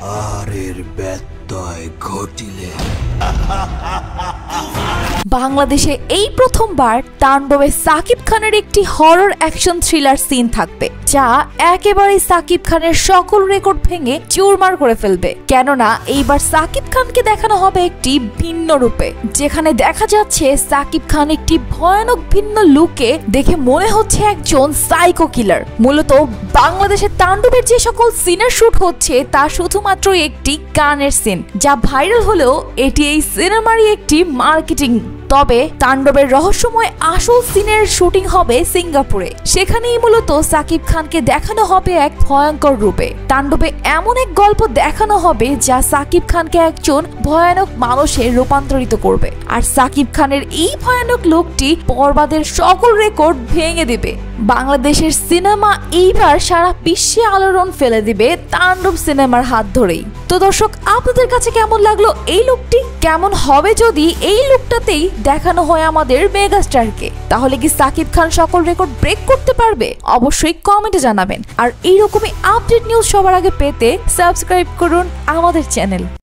আর এর ব্যত্যয় ঘটিলে বাংলাদেশে এই প্রথমবার তাণ্ডবে সাকিব খানের একটি হরর অ্যাকশন থ্রিলার সিন থাকবে, যা একেবারে সাকিব খানের সকল রেকর্ড ভেঙে চুরমার করে ফেলবে। কেননা এইবার সাকিব খানকে দেখানো হবে একটি ভিন্ন রূপে, যেখানে দেখা যাচ্ছে সাকিব খান একটি ভয়ানক ভিন্ন লুকে দেখে মনে হচ্ছে একজন সাইকো কিলার। মূলত বাংলাদেশের তাণ্ডবের যে সকল সিনের শুট হচ্ছে তা শুধুমাত্র একটি গানের সিন, যা ভাইরাল হলেও এটি এই সিনেমারই একটি মার্কেটিং। তবে তাণ্ডবের রহস্যময় আসল সিনের শুটিং হবে সিঙ্গাপুরে। সেখানেই মূলত সাকিব খানকে দেখানো হবে এক ভয়ঙ্কর রূপে। তাণ্ডবে এমন এক গল্প দেখানো হবে যা সাকিব খানকে একজন ভয়ানক মানুষে রূপান্তরিত করবে। আর সাকিব খানের এই ভয়ানক লোকটি বরবাদের সকল রেকর্ড ভেঙে দেবে। বাংলাদেশের সিনেমা এইবার সারা বিশ্বে আলোড়ন ফেলে দিবে তাণ্ডব সিনেমার হাত ধরেই। তো দর্শক, আপনাদের কাছে কেমন লাগলো এই লুকটি? কেমন হবে যদি এই লুকটাতেই দেখানো হয় আমাদের মেগাস্টারকে? তাহলে কি সাকিব খান সকল রেকর্ড ব্রেক করতে পারবে? অবশ্যই কমেন্টে জানাবেন। আর এইরকমই আপডেট নিউজ সবার আগে পেতে সাবস্ক্রাইব করুন আমাদের চ্যানেল।